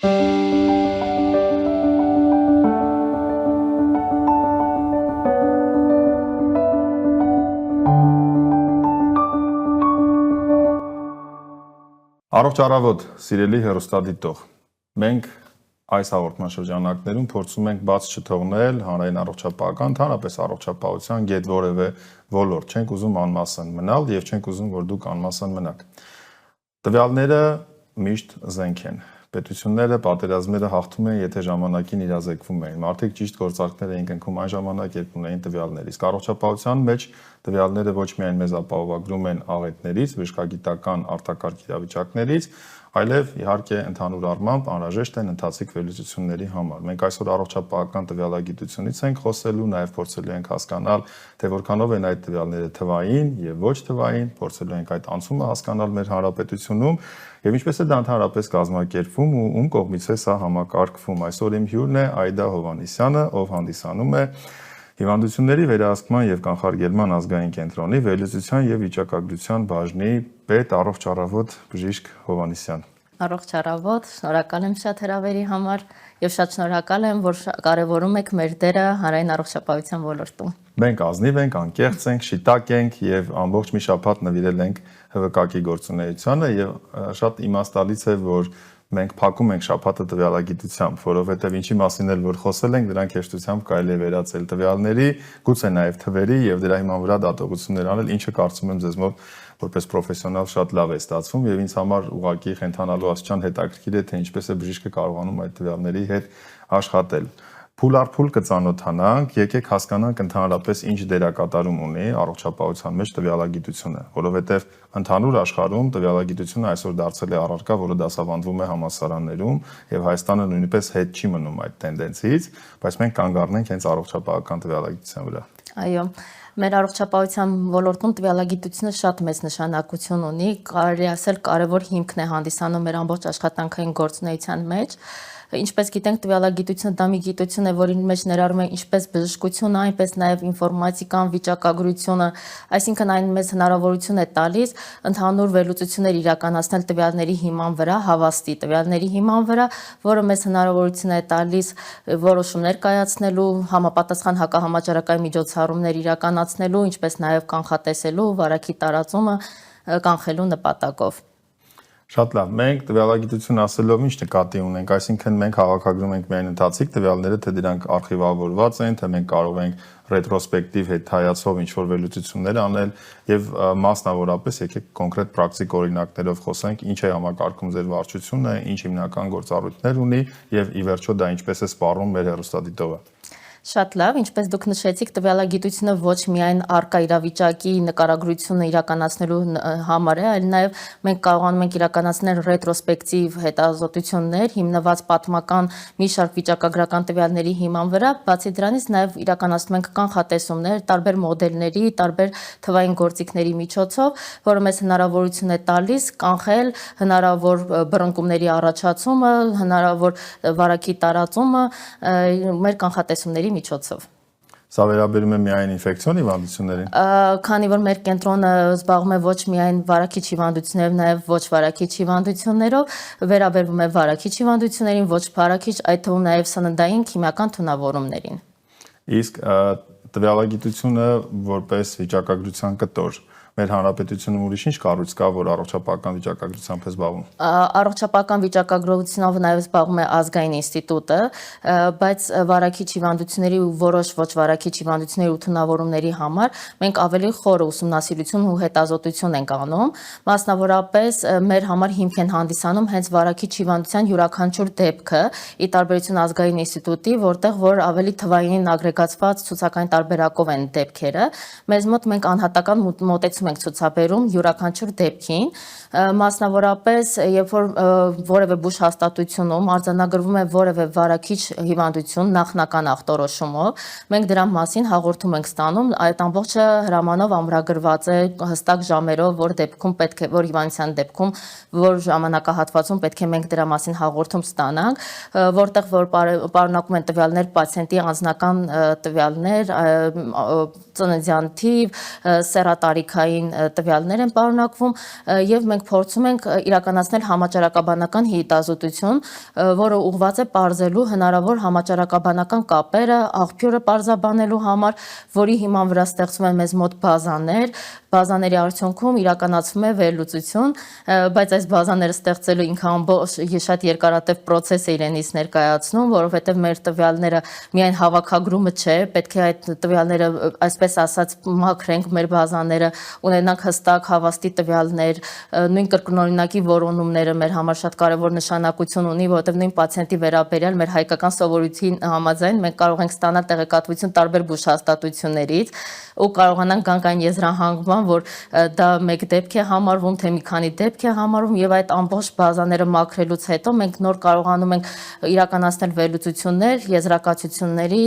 Առողջ առավոտ, սիրելի հեռուստադիտող։ Մենք այս հաղորդման շրջանակներում փորձում ենք բաց չթողնել հանրային առողջապահական, ընդհանրապես առողջապահության գետ որևէ ոլորտ։ Չենք ուզում անմասն մնալ եւ չենք ուզում, որ դուք անմասն մնաք։ Տվյալները միշտ զենք են։ Պետությունները, պատերազմները հաղթում են, եթե ժամանակին իրազեկվում էին։ Մարդիկ ճիշտ գործարքներ էին կնքում այն ժամանակ, երբ ունեին տվյալներ։ Իսկ առողջապահության մեջ տվյալները ոչ միայն մեզ ապահովագրում են աղետներից, բժշկագիտական արտակարգ իրավիճակներից, այլև իհարկե ընդհանուր առմամբ անհրաժեշտ են ընթացիկ վերլուծությունների համար։ Մենք այսօր առողջապահական տվյալագիտությունից ենք խոսելու, նաև փորձելու ենք հասկանալ, թե որքանով են այդ տվյալները թվային եւ ոչ թվային, փորձելու ենք այդ անցումը հասկանալ մեր հանրապետությունում եւ ինչպես է դա ընդհանրապես կազմակերպվում ու ում կողմից է սա համակարգվում։ Այսօր իմ հյուրն է Այդա Հովհաննիսյանը, ով հանդիսանում է Հիվանդությունների վերահսկման եւ կանխարգելման ազգային կենտրոնի վերլուծության եւ վիճակագրության բաժնի պետ։ Առողջ առավոտ, բժիշկ Հովհաննիսյան։ Առողջ առավոտ, շնորհակալ եմ շատ հրավերի համար եւ շատ շնորհակալ եմ, որ կարեւորում եք մեր դերը հանրային առողջապահության ոլորտում։ Մենք ազնիվ ենք, անկեղծ ենք, շիտակ ենք եւ ամբողջ մի շաբաթ նվիրել ենք ՀՎԿ-ի գործունեությանը եւ շատ իմաստալից է, որ մենք փակում ենք շաբաթը տվյալագիտությամբ, որովհետև ինչի մասին էլ որ խոսել ենք, դրանք հեշտությամբ կարելի է վերածել տվյալների, գուցե նաև թվերի եւ դրա հիման վրա դատողություններ անել, ինչը կարծում եմ ձեզ մոտ որպես պրոֆեսիոնալ շատ լավ է ստացվում եւ ինձ համար ուղղակի խենթանալու ասչան հետաքրքիր է, թե ինչպես է բժիշկը կարողանում այդ տվյալների հետ աշխատել։ Փուլ առ փուլ կծանոթանանք, եկեք հասկանանք ընդհանրապես ինչ դերակատարում ունի առողջապահության մեջ տվյալագիտությունը, որովհետև ընդհանուր աշխարհում տվյալագիտությունը այսօր դարձել է առարկա, որը դասավանդվում է համալսարաններում եւ Հայաստանը նույնպես հետ չի մնում այդ տենդենսից, բայց մենք կանգ առնենք հենց առողջապահական տվյալագիտության վրա։ Այո, մեր առողջապահության ոլորտում տվյալագիտությունը շատ մեծ նշանակություն ունի, կարելի ասել կարևոր հիմքն է հանդիսանում մեր ամբողջ աշխատանքային գործունեության մեջ։ Ինչպես գիտենք, տվյալագիտությունը դա մի գիտություն է, որի մեջ ներառում է ինչպես բժշկությունը, այնպես նաև ինֆորմատիկան, վիճակագրությունը, այսինքն այն մեզ հնարավորություն է տալիս ընդհանուր վերլուծություններ իրականացնել տվյալների հիման վրա, հավաստի տվյալների հիման վրա, որը մեզ հնարավորություն է տալիս որոշումներ կայացնելու, համապատասխան հակահամաճարակային միջոցառումներ իրականացնելու, ինչպես նաև կանխատեսելու, վարակի տարածումը կանխելու նպատակով։ Շատ լավ, մենք տվյալագիտություն ասելով ինչ նկատի ունենք, այսինքն մենք հավաքագրում ենք միայն ընթացիկ տվյալները, թե դրանք արխիվավորված են, թե մենք կարող ենք ռետրոսպեկտիվ հետայացով ինչ-որ վերլուծություններ անել եւ մասնավորապես եկեք կոնկրետ պրակտիկ օրինակներով խոսենք, ինչ է համակարգում ձեր վարչությունը, ինչ հիմնական գործառույթներ ունի եւ ի վերջո դա ինչպես է սպառում մեր հեռուստադիտողը։ Շատ լավ, ինչպես դուք նշեցիք, տվյալագիտությունը ոչ միայն առկա իրավիճակի նկարագրությունը իրականացնելու համար է, այլ նաև մենք կարողանում ենք իրականացնել ռետրոսպեկտիվ հետազոտություններ, հիմնված պատմական մի շարք վիճակագրական տվյալների հիման վրա, բացի դրանից նաև իրականացնում ենք կանխատեսումներ տարբեր մոդելների, տարբեր թվային գործիքների միջոցով, որը մեզ հնարավորություն է տալիս կանխել հնարավոր բռնկումների առաջացումը, հնարավոր վարակի տարածումը մեր կանխատեսումների միջոցով։ Սա վերաբերում է միայն ինֆեկցիոն հիվանդություններին։ Քանի որ մեր կենտրոնը զբաղվում է ոչ միայն վարակիչ հիվանդություններով, նաև ոչ վարակիչ հիվանդություններով, վերաբերվում է վարակիչ հիվանդություններին, ոչ վարակիչ, այդ թվում նաև սննդային քիմիական թունավորումներին։ Իսկ տվյալագիտությունը որպես վիճակագրության կտոր մեր հանրապետությունում ուրիշ ինչ կառույց կա, որ առողջապահական վիճակագրությամբ է զբաղվում։ Առողջապահական վիճակագրությունով նաև զբաղվում է ազգային ինստիտուտը, բայց վարակիչ հիվանդությունների ու որոշ ոչ վարակիչ հիվանդությունների ու թունավորումների համար մենք ավելի խոր ուսումնասիրություն ու հետազոտություն ենք անում, մասնավորապես մեր համար հիմք են հանդիսանում հենց վարակիչ հիվանդության յուրաքանչյուր դեպքը, ի տարբերություն ազգային ինստիտուտի, որտեղ որ ավելի թվային ագրեգացված ցուցակային տարբերակով են դեպքերը, մեզ մոտ մենք անհատական մոտեցում ենք ցուցաբերում յուրաքանչյուր դեպքին, մասնավորապես երբ որ որևէ բուժ հաստատությունում արձանագրվում է որևէ վարակիչ հիվանդություն նախնական ախտորոշումով, մենք դրա մասին հաղորդում ենք ստանում, այդ ամբողջը հրամանով ամրագրված է հստակ ժամերով, որ դեպքում պետք է, որ հիվանդության դեպքում, որ ժամանակահատվածում պետք է մենք դրա մասին հաղորդում ստանանք, որտեղ որ պարունակում են տվյալներ պացիենտի անձնական տվյալներ, ծննդյան թիվ, սեռատարիքային բացակային տվյալներ են պարունակվում եւ մենք փորձում ենք իրականացնել համաճարակաբանական հետազոտություն, որը ուղղված է պարզելու հնարավոր համաճարակաբանական կապերը, աղբյուրը պարզաբանելու համար, որի հիման վրա ստեղծվում են մեզ մոտ բազաների արդյունքում իրականացվում է վերլուծություն, բայց այս բազաները ստեղծելու ինքը ամբողջ շատ երկարատև process է իրենից ներկայացնում, որովհետև մեր տվյալները միայն հավաքագրումը չէ, պետք է այդ տվյալները, այսպես ասած, մաքրենք մեր բազաները, ունենանք հստակ հավաստի տվյալներ, նույն կրկնօրինակի որոնումները մեր համար շատ կարևոր նշանակություն ունի, որովհետև նույն պացիենտի վերաբերյալ մեր հայկական սովորույթին համաձայն մենք կարող ենք ստանալ տեղեկատվություն տարբեր բուժհաստատություններից ու կարողանանք գանք այն եզրահանգման, որ դա մեկ դեպք է համարվում, թե մի քանի դեպք է համարվում եւ այդ ամբողջ բազաները մաքրելուց հետո մենք նոր կարողանում ենք իրականացնել վերլուծություններ եզրակացությունների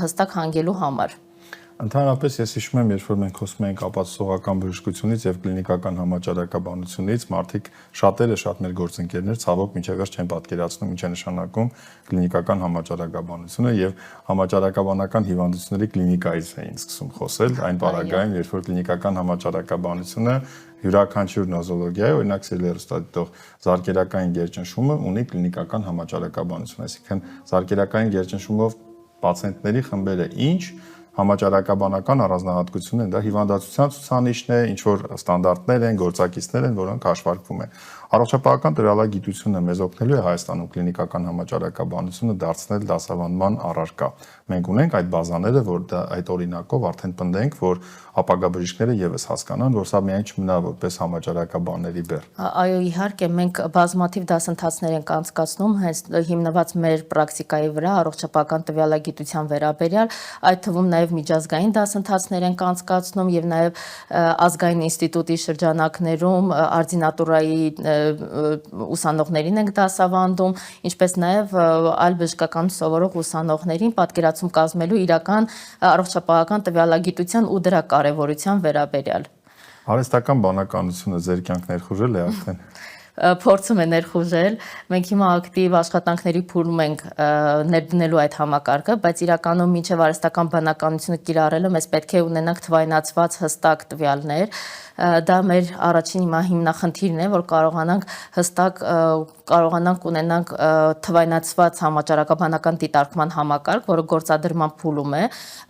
հստակ հանգելու համար։ Ընդհանրապես ես հիշում եմ, երբ որ մենք խոսում ենք ապացուցողական բժշկությունից եւ կլինիկական համաճարակաբանությունից, մարդիկ շատերը շատ մեր գործընկերներ ցավոք մինչեւ վերջ չեն պատկերացնում ինչ է նշանակում կլինիկական համաճարակաբանությունը եւ համաճարակաբանական հիվանդությունների կլինիկայից էին սկսում խոսել այն պարագայում, երբ որ կլինիկական համաճարակաբանությունը յուրաքանչյուր նոզոլոգիայի, օրինակ սիրելիստատիտող զարկերակային գերճնշումը ունի կլինիկական համաճարակաբանություն, այսինքն զարկերակային գերճնշումով պացիենտների խմբերը ինչ համաճարակաբանական առանձնահատկություն են, դա հիվանդացության ցուցանիշն է, ինչ որ ստանդարտներ են, գործակիցներ են, որոնք հաշվարկվում են։ Առողջապահական տվյալագիտությունը մեզ օգնելու է Հայաստանում կլինիկական համաճարակաբանությունը դարձնել դասավանդման առարկա։ Մենք ունենք այդ բազաները, որ այդ օրինակով արդեն պնդենք, որ ապագա բժիշկները եւս հասկանան, որ սա միայն չմնա որպես համաճարակաբանների բեռ։ Այո, իհարկե, մենք բազմաթիվ դասընթացներ ենք անցկացնում, հենց հիմնված մեր պրակտիկայի վրա առողջապահական տվյալագիտության վերաբերյալ, այդ թվում նաեւ միջազգային դասընթացներ ենք անցկացնում եւ նաեւ ազգային ինստիտուտի շրջանակներում արձինատուրայի ուսանողներին ենք դասավանդում, ինչպես նաև այլ բժշկական սովորող ուսանողներին պատկերացում կազմելու իրական առողջապահական տվյալագիտության ու դրա կարևորության վերաբերյալ։ Արհեստական բանականությունը ձեր կյանք ներխուժել է արդեն։ Փորձում է ներխուժել, մենք հիմա ակտիվ աշխատանքների փուլում ենք ներդնելու այդ համակարգը, բայց իրականում մինչև արհեստական բանականությունը կիրառելը մեզ պետք է ունենանք թվայնացված հստակ տվյալներ, դա մեր առաջին հիմնախնդիրն է, որ կարողանանք ունենանք թվայնացված համաճարակաբանական դիտարկման համակարգ, որը գործադրման փուլում է։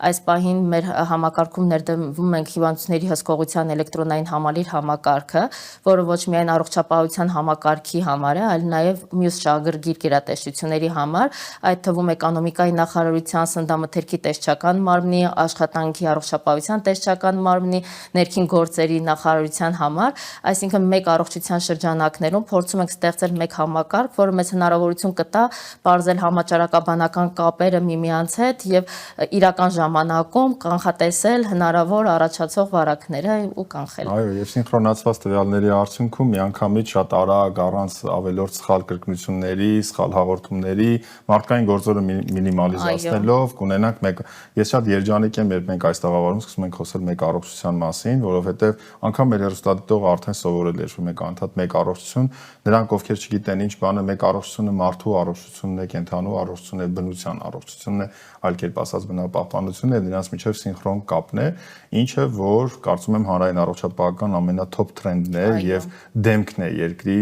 Այս պահին մեր համակարգում ներդրվում ենք հիվանդությունների հսկողության էլեկտրոնային համալիր համակարգը, որը ոչ միայն առողջապահության համակարգի համար է, այլ նաև մյուս շահագրգիռ գերատեսչությունների համար, այդ թվում էկոնոմիկայի նախարարության, սննդամթերքի տեսչական մարմնի, աշխատանքի առողջապահության տեսչական մարմնի, ներքին գործերի նախարարության համար, այսինքն մեկ առողջության շրջանակներում փորձում ենք ստեղծել մեկ համակարգ, որը մեզ հնարավորություն կտա բարձել համաճարակաբանական կապերը միմյանց հետ եւ իրական ժամանակում կանխատեսել հնարավոր առաջացող վարակները ու կանխել։ Այո, եւ սինխրոնացված տվյալների արդյունքում միանգամից շատ արագ առանց ավելորդ սխալ կրկնությունների, սխալ հաղորդումների, մարդկային գործերը մինիմալիզացնելով կունենանք մեկ։ Ես շատ երջանիկ եմ, երբ մենք այս տաղավարում սկսում ենք խոսել մեկ առողջության մասին, որովհետեւ անգամ մեր հեռուստադիտողը արդեն սովորել է, որ մեկ անդադ մեկ առողջություն, նրանք ովքեր չգիտեն ինչ բան է, մեկ առողջությունը մարդու առողջությունն է, կենթանու առողջությունն է, բնության առողջությունն է, այլ կերպ ասած բնապահպանությունն է, դրանց միջև սինխրոն կապն է, ինչը որ կարծում եմ հանրային առողջապահական ամենաթոփ թրենդն է եւ դեմքն է երկրի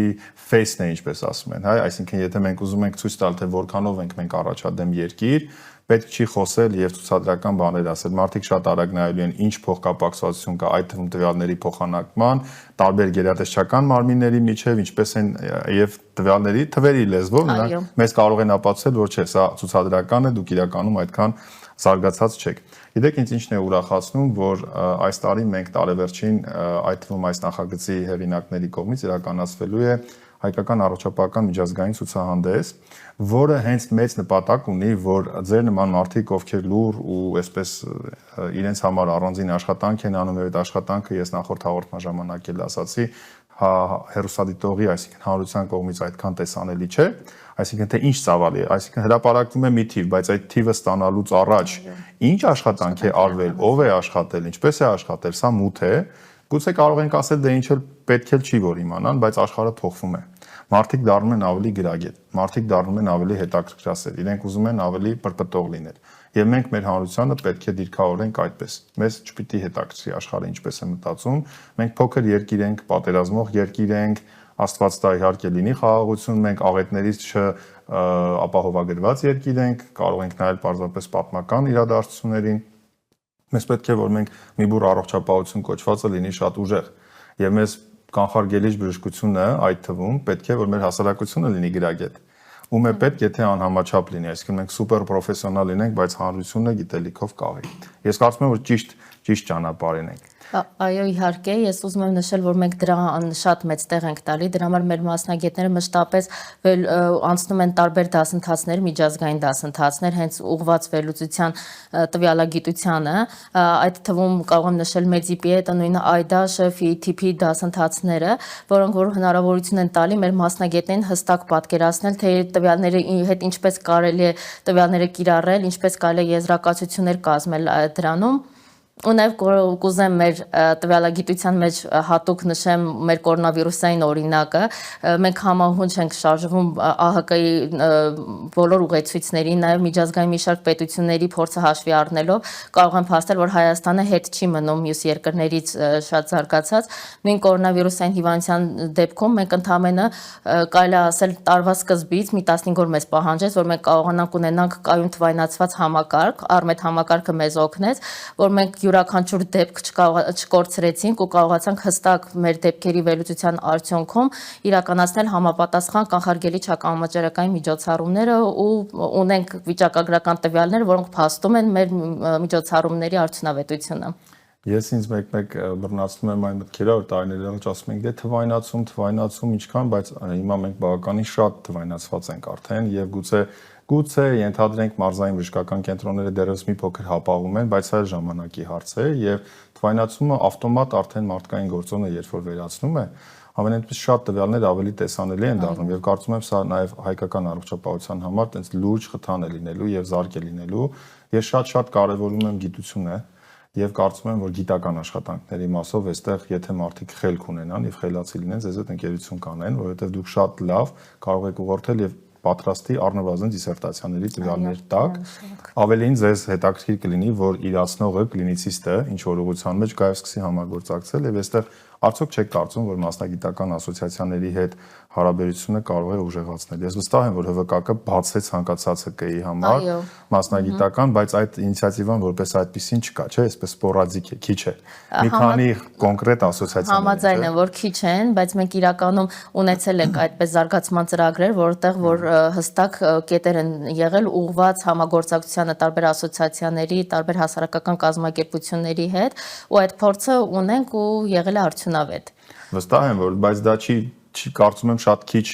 face-ն է, ինչպես ասում են, հայ, այսինքն եթե մենք ուզում ենք ցույց տալ, թե որքանով ենք մենք առաջադեմ երկիր, պետք չի խոսել եւ ցուցադրական բաներ ասել։ Մարդիկ շատ արագ նայելու են ինչ փոխկապակցվածություն կա այդ թվում տվյալների փոխանակման, տարբեր գերատեսչական մարմինների միջև, ինչպես են եւ տվյալների թվերի լեզվով նրանք մեզ կարող են ապացուցել, որ չէ, սա ցուցադրական է, դուք իրականում այդքան զարգացած չեք։ Գիտեք, ինձ ինչն է ուրախացնում, որ այս տարի մենք տարեվերջին այդ թվում այս նախագծի հեղինակների կողմից իրականացվելու է հայկական առողջապահական միջազգային ցուցահանդես, որը հենց մեծ նպատակ ունի, որ ձեր նման մարդիկ, ովքեր լուր ու այսպես իրենց համար առանձին աշխատանք են անում, եւ այդ աշխատանքը ես նախորդ հաղորդման ժամանակ էլ ասացի, հեռուստադիտողի, այսինքն հանրության կողմից այդքան տեսանելի չէ, այսինքն թե ինչ ծավալի է, այսինքն հրապարակվում է մի թիվ, բայց այդ թիվը ստանալուց առաջ ինչ աշխատանք է արվել, ով է աշխատել, ինչպես է աշխատել, սա մութ է, գուցե կարող ենք ասել դե ինչ էլ պետք էլ չի որ իմանան, բայց աշխարհը փոխվում է։ Մարդիկ դառնում են ավելի գրագետ, մարդիկ դառնում են ավելի հետաքրքրասեր, իրենք ուզում են ավելի պրպտող լինել։ Եվ մենք մեր հանրությանը պետք է դիրքավորենք այդպես։ Մեզ չպիտի հետաքրքրի աշխարհը ինչպես է մտածում։ Մենք փոքր երկիր ենք, պատերազմող երկիր ենք, Աստված տա իհարկե լինի խաղաղություն, մենք աղետներից չապահովագրված երկիր ենք, կարող ենք նայել պարզապես պատմական իրադարձություններին։ Մեզ պետք է որ մենք մի բուռ առողջապահություն կոչվածը լինի շատ ուժեղ։ Եվ մեզ կանխարգելիչ բժշկությունը այդ թվում պետք է որ մեր հասարակությունը լինի գրագետ։ Ում է պետք եթե անհամաչափ լինի, այսինքն մենք սուպեր պրոֆեսիոնալ լինենք, բայց հանրությունը գիտելիքով կաղի։ Ես կարծում եմ որ ճիշտ ճանապարհին ենք։ Այո, իհարկե, ես ուզում եմ նշել, որ մենք դրան շատ մեծ տեղ ենք տալի, դրա համար մեր մասնագետները մշտապես անցնում են տարբեր դասընթացներ, միջազգային դասընթացներ, հենց ուղղված վերլուծության տվյալագիտությանը, այդ թվում կարող եմ նշել Մեդիպիետը, նույնը IDASH-ը, FETP դասընթացները, որոնք որ հնարավորություն են տալի մեր մասնագետներին հստակ պատկերացնել, թե տվյալների հետ ինչպես կարելի է տվյալները կիրառել, ինչպես կարելի է եզրակացություններ կազմել դրանում։ Ու նաև կուզեմ մեր տվյալագիտության մեջ հատուկ նշեմ մեր կորոնավիրուսային օրինակը, մենք համահունչ ենք շարժվում ԱՀԿ-ի բոլոր ուղեցույցներին, նաև միջազգային մի շարք պետությունների փորձը հաշվի առնելով կարող եմ փաստել, որ Հայաստանը հետ չի մնում մյուս երկրներից շատ զարգացած, նույն կորոնավիրուսային հիվանդության դեպքում մենք ընդամենը կարելի է ասել տարվա սկզբից մի 15 օր մեզ պահանջեց, որ մենք կարողանանք ունենանք կայուն թվայնացված համակարգ, Արմեդ համակարգը մեզ օգնեց, որ մենք յուրաքանչյուր դեպք չկորցրեցինք ու կարողացանք հստակ մեր դեպքերի վերլուծության արդյունքում իրականացնել համապատասխան կանխարգելիչ հակամաճարակային միջոցառումները ու ունենք վիճակագրական տվյալներ, որոնք փաստում են մեր միջոցառումների արդյունավետությունը։ Ես ինձ մեկ-մեկ բռնացնում եմ այն մտքերը, որ տարիներ առաջ ասում ենք, դե թվայնացում ինչքան, բայց հիմա մենք բավականին շատ թվայնացված ենք արդեն եւ գուցե ենթադրենք մարզային բժշկական կենտրոնները դեռևս մի փոքր հապաղում են, բայց այլ ժամանակի հարց է եւ թվայնացումը ավտոմատ արդեն մարդկային գործոնը երբ որ վերացնում է, ամենից շատ տվյալներ ավելի տեսանելի են դառնում եւ կարծում եմ սա նաեւ հայկական առողջապահության համար տենց լուրջ խթան է լինելու եւ զարգ է լինելու։ Ես շատ կարեւորում եմ գիտությունը եւ կարծում եմ որ գիտական աշխատանքների մասով այստեղ եթե մարդիկ խելք ունենան եւ խելացի լինեն, ձեզ հետ ընկերություն կանեն, որովհետեւ դուք շատ լավ կարող եք ուղղորդել եւ պատրաստի առնվազն դիսերտացիաների տվյալներ տակ, ավելին ձեզ հետաքրքիր կլինի, որ իրացնողը, կլինիցիստը, ինչ որ ուղղության մեջ գայ սկսի համագործակցել եւ այստեղ արդյոք չեք կարծում, որ մասնագիտական ասոցիացիաների հետ հարաբերությունը կարող է ուժեղացնել։ Ես վստահ եմ, որ ՀՎԿ-ը բացեց ցանկացած ՀԿ-ի համար մասնագիտական, բայց այդ ինիցիատիվան որպես այդպեսին չկա, չէ՞, այսպես սպորադիկ է, քիչ է։ Մի քանի կոնկրետ ասոցիացիաներ։ Համաձայն եմ, որ քիչ են, բայց մենք իրականում ունեցել ենք այդպես զարգացման ծրագրեր, որտեղ որ հստակ կետեր են եղել ուղղված համագործակցությանը տարբեր ասոցիացիաների, տարբեր հասարակական կազմակերպությունների հետ, ու այդ փորձը ունենք ու եղել է արդյունավետ։ Վստահ եմ, որ բայց դա չի կարծում եմ շատ քիչ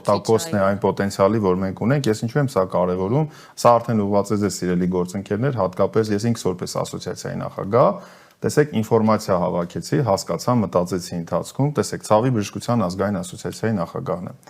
տակոսն է այն պոտենցիալի, որ մենք ունենք, ես ինչու եմ սա կարևորում, սա արդեն ուղղված է ձեզ սիրելի գործընկերներ, հատկապես ես ինքս որպես ասոցիացիայի նախագահ, տեսեք ինֆորմացիա հավաքեցի, հասկացա, մտածեցի ընթացքում, տեսեք, Ցավի բժշկության ազգային ասոցիացիայի նախագահն եմ։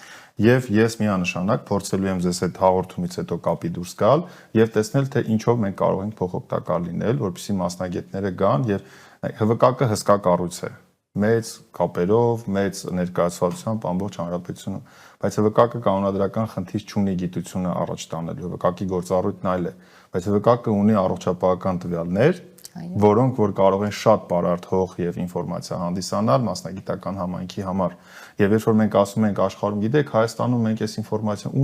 Եվ ես միանշանակ փորձելու եմ ձեզ այդ հաղորդումից հետո կապի դուրս գալ եւ տեսնել թե ինչով մենք կարող ենք փոխօգտակար լինել, որպեսզի մասնագետները գան եւ ՀՎԿ-ը հսկա կառույց է, մեծ կապերով, մեծ ներկայացվածությամբ ամբողջ հանրապետությունում, բայց ՀՎԿ-ը կանոնադրական խնդիր չունի գիտությունը առաջ տանելու, ՀՎԿ-ի գործառույթն այլ է, բայց ՀՎԿ-ը ունի առողջապահական տվյալներ, որոնք որ կարող են շատ բարարդ հող եւ ինֆորմացիա հանդիսանալ մասնագիտական համայնքի համար։ Եվ երբ որ մենք ասում ենք աշխարհում, գիտեք, Հայաստանում մենք այս ինֆորմացիան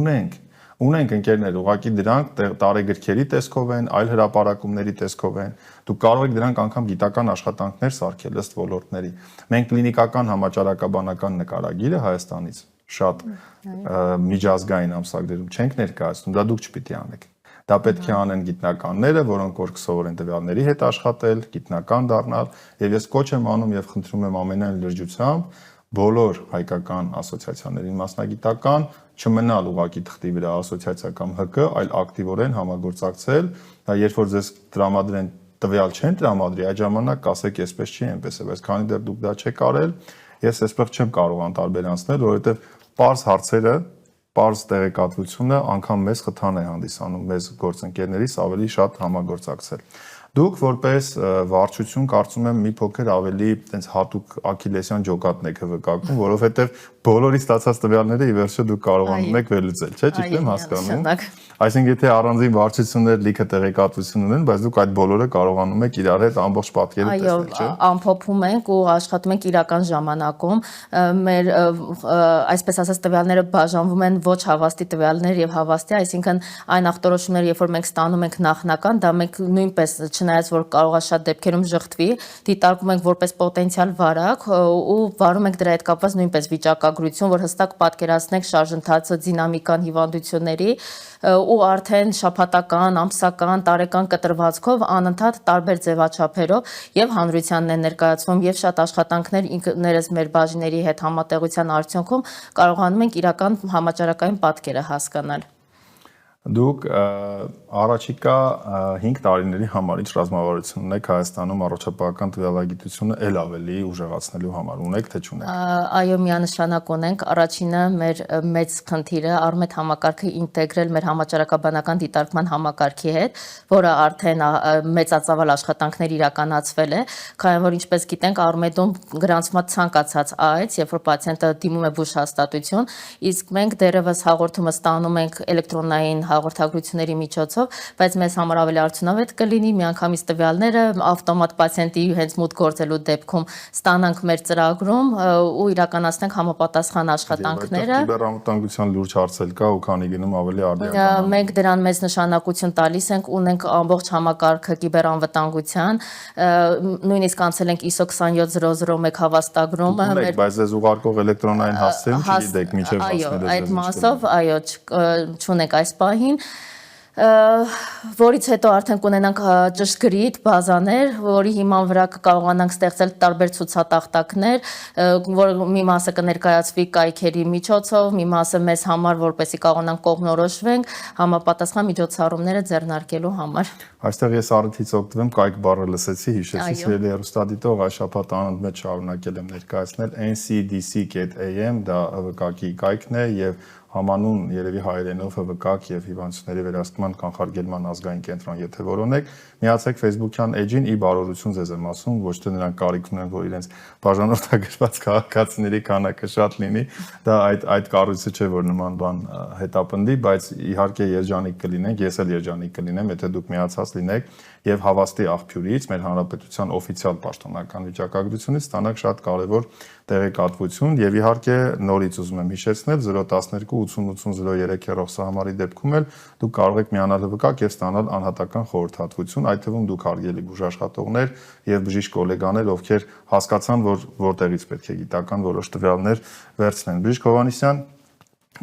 ունենք ընկերներ, ուղղակի դրանք տարեգրքերի տեսքով են, այլ հրապարակումների տեսքով են։ Դուք կարող եք դրանք անգամ գիտական աշխատանքներ սարքել ըստ ոլորտների։ Մենք կլինիկական համաճարակաբանական նկարագիրը Հայաստանից շատ միջազգային ամսագրերում չենք ներկայացնում, դա դուք չպիտի անեք։ Դա պետք է անեն գիտնականները, որոնք որ կսովորեն տվյալների հետ աշխատել, գիտնական դառնալ, եւ ես կոչ եմ անում եւ խնդրում եմ ամենայն լրջությամբ բոլոր հայկական ասոցիացիաներին մասնագիտական չմնալ ուղակի թղթի վրա ասոցիացիա կամ ՀԿ, այլ ակտիվորեն համագործակցել, դա երբ որ ձեզ տրամադրեն տվյալ չեն տրամադրի, այդ ժամանակ կասեք այսպես չի, այնպես է, բայց քանի դեռ դուք դա չեք արել, ես այսպես չեմ կարող անտարբերանցնել, որովհետեւ པարզ հարցերը Պարզ տեղեկատվությունը անգամ մեզ խթան է հանդիսանում, մեզ գործընկերներից ավելի շատ համագործակցել։ Դուք որպես վարչություն կարծում եմ մի փոքր ավելի տենց հատուկ աքիլեսյան ջոկատն եք ՀՎԿ-ում, որովհետև բոլորի ստացած տվյալները ի վերջո դուք կարողանում եք վերլուծել, չէ՞, ճիշտ եմ հասկանում։ Այսինքն եթե առանձին վարչություններ լիքը տեղեկատվություն ունեն, բայց դուք այդ բոլորը կարողանում եք իրար հետ ամբողջ պատկերը տեսնել, չէ՞։ Այո, ամփոփում ենք ու աշխատում ենք իրական ժամանակում։ Մեր այսպես ասած տվյալները բաժանվում են ոչ հավաստի տվյալներ եւ հավաստի, այսինքն այն ախտորոշումները, երբ որ մենք ստանում ենք նախնական, դա մենք նույնպես չնայած որ կարող է շատ դեպքերում ժխտվի, դիտարկում ենք որպես պոտենցիալ վարակ ու վարում ենք դրա հետ կապված նույնպես վիճակագրություն, որ հստակ պատկերացնենք շարժընթացը, դինամիկան հիվանդությունների ու արդեն շաբաթական, ամսական, տարեկան կտրվածքով անընդհատ տարբեր ձևաչափերով եւ հանրությանն է ներկայացվում եւ շատ աշխատանքներ ինքներս մեր բաժինների հետ համատեղության արդյունքում կարողանում ենք իրական համաճարակային պատկերը հասկանալ։ Դուք առաջիկա 5 տարիների համար ինչ ռազմավարություն ունեք Հայաստանում առողջապահական տվյալագիտությունը ել ավելի ուժեղացնելու համար, ունեք թե չունեք։ Այո, միանշանակ ունենք։ Առաջինը մեր մեծ խնդիրը Արմետ համակարգը ինտեգրել մեր համաճարակաբանական դիտարկման համակարգի հետ, որը արդեն մեծածավալ աշխատանքներ իրականացվել է, քանի որ ինչպես գիտենք, Արմետում գրանցված ցանկացած այց, երբ որ պացիենտը դիմում է բուժ հաստատություն, իսկ մենք դեռևս հաղորդումը ստանում ենք էլեկտրոնային հաղորդագրությունների միջոցով, բայց մեզ համար ավելի արդյունավետ կլինի միանգամից տվյալները ավտոմատ պացիենտի հենց մուտք գործելու դեպքում ստանանք մեր ծրագրում ու իրականացնենք համապատասխան աշխատանքները։ Կիբերանվտանգության լուրջ հարցեր կա ու քանի գնում ավելի արդիական։ Մենք դրան մեծ նշանակություն տալիս ենք, ունենք ամբողջ համակարգը կիբերանվտանգության, նույնիսկ անցել ենք ISO 27001 հավաստագրումը։ Բայց ձեզ ուղարկող էլեկտրոնային հասցեն չգիտեք մինչև Այո, այդ մասով, այո, չունենք այս պահին, որից հետո արդեն կունենանք ճշգրիտ բազաներ, որի հիման վրա կարողանանք ստեղծել տարբեր ցուցատախտակներ, որ մի մասը կներկայացվի կայքերի միջոցով, մի մասը մեզ համար, որպեսզի կարողանանք կողմնորոշվենք համապատասխան միջոցառումները ձեռնարկելու համար։ Այստեղ ես առիթից օգտվեմ, կայք բառը լսեցի, հիշեցի, սիրելի հեռուստադիտող, այս շաբաթ անընդմեջ շարունակել եմ ներկայացնել ncdc.am, դա ՀՎԿ-ի կայքն է եւ համանուն երևի հայերենով ՀՎԿ եւ հիվանդությունների վերահսկման կանխարգելման ազգային կենտրոն, եթե որոնեք, միացեք Facebook-յան էջին ի բարօրություն ձեզ եմ ասում, ոչ թե նրանք կարիք ունեն, որ իրենց բաժանորդագրված քաղաքացիների քանակը շատ լինի, դա այդ կառույցը չէ, որ նման բան հետապնդի, բայց իհարկե երջանիկ կլինենք, ես էլ երջանիկ կլինեմ, եթե դուք միացած լինեք եւ հավաստի աղբյուրից մեր հանրապետության օֆիցիալ պաշտոնական վիճակագրությունից ստանաք շատ կարեւոր տեղեկատվություն եւ իհարկե նորից ուզում եմ հիշեցնել 012 808003 հեռախոսահամարի համարի դեպքում էլ դուք կարող եք միանալ ՀՎԿ եւ ստանալ անհատական խորհրդատվություն, այդ թվում դուք հարգելի բուժաշխատողներ եւ բժիշկ գոլեգաներ, ովքեր հասկացան, որ որտեղից պետք է գիտական որոշ տվյալներ վերցնեն։ Բժիշկ Հովհաննիսյան,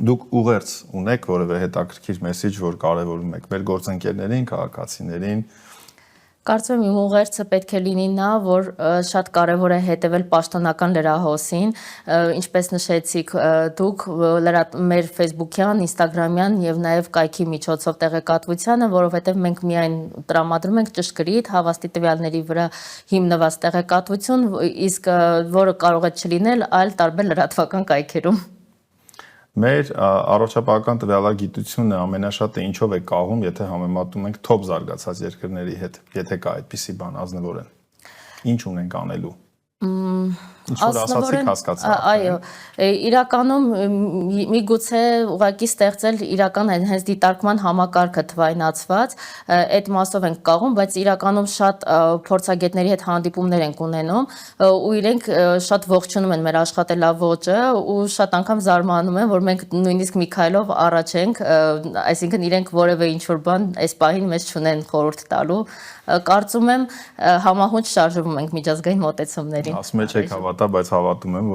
դուք ուղերձ ունեք որևէ հետաքրքիր մեսեջ, որ կարևորում եք մեր գործընկերներին, քաղաքացիներին։ Կարծում եմ իմ ուղերձը պետք է լինի նա, որ շատ կարևոր է հետևել պաշտոնական լրահոսին, ինչպես նշեցիք դուք մեր Facebook-յան, Instagram-յան եւ նաեւ կայքի միջոցով տեղեկատվությանը, որովհետեւ մենք միայն տրամադրում ենք ճշգրիտ հավաստի տվյալների վրա հիմնված տեղեկատվություն, իսկ որը կարող է չլինել այլ տարբեր լրատվական կայքերում։ Մեր առողջապահական տվյալագիտությունը ամենաշատը ինչով է կահում, եթե համեմատում ենք թոփ զարգացած երկրների հետ, եթե կա այդպիսի բան ազնվորեն։ Ինչ ունենք անելու։ Ինչ որ ասացիք հասկացա։ Այո, իրականում միգուցե ուղղակի ստեղծել իրական հենց դիտարկման համակարգը թվայնացված, այդ մասով ենք կաղում, բայց իրականում շատ փորձագետների հետ հանդիպումներ ենք ունենում ու իրենք շատ ողջունում են մեր աշխատելավոճը ու շատ անգամ զարմանում են, որ մենք նույնիսկ մի քայլով առաջ ենք, այսինքն իրենք որևէ ինչ-որ բան այս պահին մեզ չունեն խորհուրդ տալու։ Կարծում եմ համահունչ շարժվում ենք միջազգային մոտեցումներին։ Ասում եք հավատա, բայց հավատում եմ,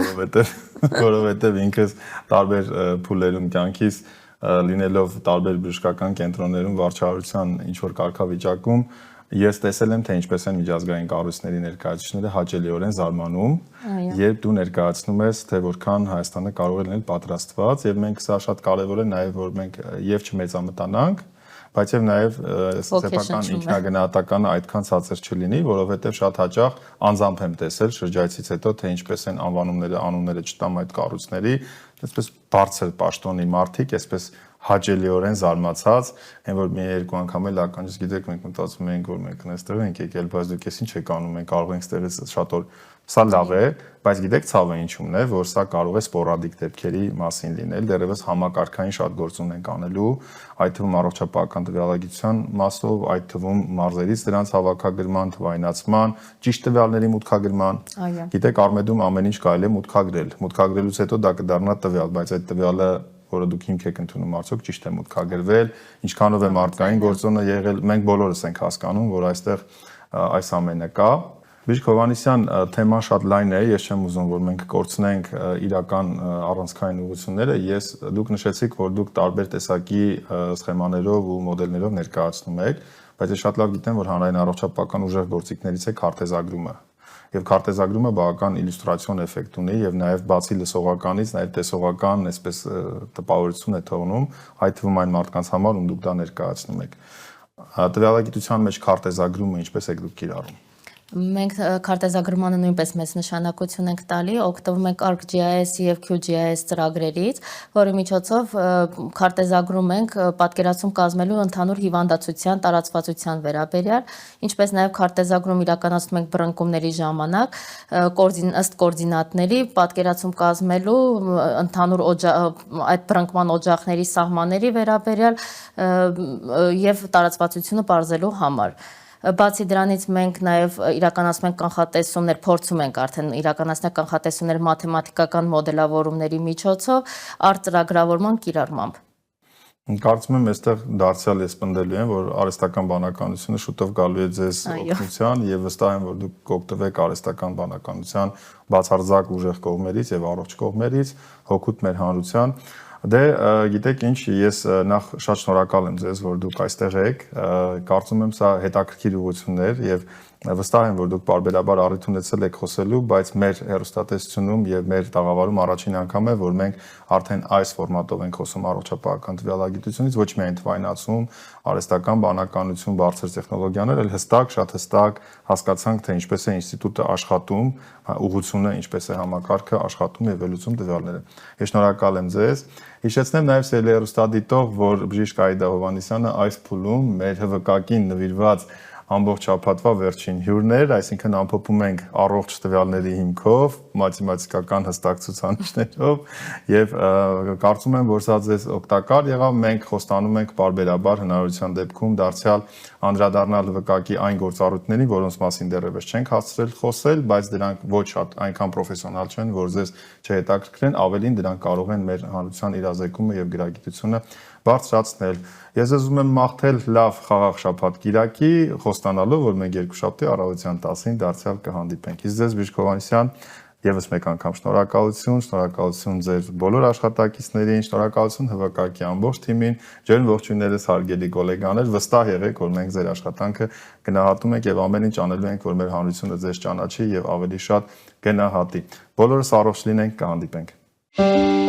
որովհետև ինքս տարբեր փուլերում կյանքիս լինելով տարբեր բժշկական կենտրոններում վարչահարության ինչ որ կարգավիճակում ես տեսել եմ, թե ինչպես են միջազգային կառույցների ներկայացուցիչները հաճելիորեն զարմանում, երբ դու ներկայացնում ես, թե որքան Հայաստանը կարող է լինել պատրաստված, եւ մենք սա շատ կարեւոր է նաեւ, որ մենք եւ չմեծամտանանք, բայց եւ նաեւ սեփական ինքնագնահատականը այդքան ցածր չլինի, որովհետեւ շատ հաճախ անձամբ եմ տեսել շրջայցից հետո, թե ինչպես են անունները չտամ այդ կառույցների, այսպես բարձր պաշտոնի մարդիկ, այսպես հաճելիորեն զարմացած, այն որ մի երկու անգամ էլ ականջից գիտեք մենք մտածում ենք որ մենք այստեղ ենք եկել, բայց դուք էս ինչ եք անում, մենք կարող ենք այստեղից շատ օր Սա լավ է, բայց գիտեք ցավը ինչումն է, որ սա կարող է սպորադիկ դեպքերի մասին լինել, դեռևս համակարգային շատ գործուն ենք անելու, այդ թվում առողջապահական տվյալագիտության մասով, այդ թվում մարզերից դրանց հավաքագրման, թվայնացման, ճիշտ տվյալների մուտքագրման։ Այո։ Գիտեք, Արմեդում ամեն ինչ կարելի է մուտքագրել։ Մուտքագրելուց հետո դա կդառնա տվյալ, բայց այդ տվյալը որը դուք հիմք եք ընդունում, արդյոք ճիշտ է մուտքագրվել, ինչքանով է մարդկային գործոնը եղել, մենք բոլորս ենք հասկանում, որ այստեղ այս ամենը կա։ Բժիշկ Հովհաննիսյան, թեման շատ լայն է, ես չեմ ուզում, որ մենք կորցնենք իրական առանցքային ուղղությունները, դուք նշեցիք, որ դուք տարբեր տեսակի սխեմաներով ու մոդելներով ներկայացնում եք, բայց ես շատ լավ գիտեմ, որ հանրային առողջապահական ուժեղ գործիքներից է քարտեզագրումը։ Եվ քարտեզագրումը բավական իլյուստրացիոն էֆեկտ ունի եւ նաեւ բացի լսողականից նաեւ տեսողական այսպես տպավորություն է թողնում, այդ թվում այն մարդկանց համար, ում դուք դա ներկայացնում եք։ Տվյալագիտության մեջ քարտեզագրումը ինչպես եք դուք կիրառում։ Մենք քարտեզագրմանը նույնպես մեծ նշանակություն ենք տալի, օգտվում ենք ArcGIS եւ QGIS ծրագրերից, որի միջոցով քարտեզագրում ենք պատկերացում կազմելու ընդհանուր հիվանդացության տարածվածության վերաբերյալ, ինչպես նաեւ քարտեզագրում իրականացնում ենք բռնկումների ժամանակ, ըստ կոորդինատների պատկերացում կազմելու ընդհանուր այդ բռնկման օջախների սահմանների վերաբերյալ եւ տարածվածությունը բարձելու համար։ Բացի դրանից մենք նաև իրականացնում ենք կանխատեսումներ, փորձում ենք արդեն իրականացնել կանխատեսումներ մաթեմատիկական մոդելավորումների միջոցով արտծրագրավորման կիրառմամբ։ Կարծում եմ, այստեղ դարձյալ ես պնդելու եմ, որ արհեստական բանականությունը շուտով գալու է ձեզ օգնության եւ վստահ եմ, որ դուք կօգտվեք արհեստական բանականության բացարձակ ուժեղ կողմերից եւ առողջ կողմերից, հօգուտ մեր հանրության։ Դե գիտեք ինչ, ես նախ շատ շնորհակալ եմ ձեզ, որ դուք այստեղ եք, կարծում եմ սա հետաքրքիր ուղղություններ եւ վստահ եմ, որ դուք բարբերաբար առիթ ունեցել եք խոսելու, բայց մեր հեռուստատեսությունում եւ մեր տաղավարում առաջին անգամ է, որ մենք արդեն այս ֆորմատով ենք խոսում առողջապահական տվյալագիտությունից, ոչ միայն թվայնացում, արհեստական բանականություն, բարձր տեխնոլոգիաներ, այլ շատ հստակ հասկացանք, թե ինչպես է ինստիտուտը աշխատում, ուղղությունը ինչպես է համակարգը աշխատում եւ վերլուծում տվյալները։ Ես շնորհակալ եմ ձեզ։ Հիշեցնեմ նաեւ սիրելի հեռուստադիտող, որ բժիշկ Աիդա Հովհաննիսյանը այս փուլում մեր ՀՎԿ-ին նվիրված ամբողջ շաբաթվա վերջին հյուրն էր, այսինքն ամփոփում ենք առողջ տվյալների հիմքով, մաթեմատիկական հստակ ցուցանիշներով եւ կարծում եմ, որ սա ձեզ օգտակար եղավ, մենք խոստանում ենք բարբերաբար հնարավորության դեպքում դարձյալ անդրադառնալ ՀՎԿ-ի այն գործառույթներին, որոնց մասին դեռևս չենք հասցրել խոսել, բայց դրանք ոչ շատ այնքան պրոֆեսիոնալ չեն, որ ձեզ չհետաքրքրեն, ավելին դրանք կարող են մեր հանրության իրազեկումը եւ գրագիտությունը բարձրացնել։ Ես ուզում եմ մաղթել լավ խաղաղ շաբաթ կիրակի, խոստանալով, որ մենք երկուշաբթի առավոտյան 10-ին դարձյալ կհանդիպենք։ Իսկ ձեզ Բժիշկ Հովհաննիսյան եւս մեկ անգամ շնորհակալություն ձեր բոլոր աշխատակիցներին, շնորհակալություն ՀՎԿ-ի ամբողջ թիմին, ջերմ ողջույններս հարգելի գոլեգաներ, վստահ եղեք, որ մենք ձեր աշխատանքը գնահատում ենք եւ ամեն ինչ անելու ենք, որ մեր հանրությունը ձեզ ճանաչի եւ ավելի շատ գնահատի։ Բոլորս առողջ լինենք, կհանդիպենք։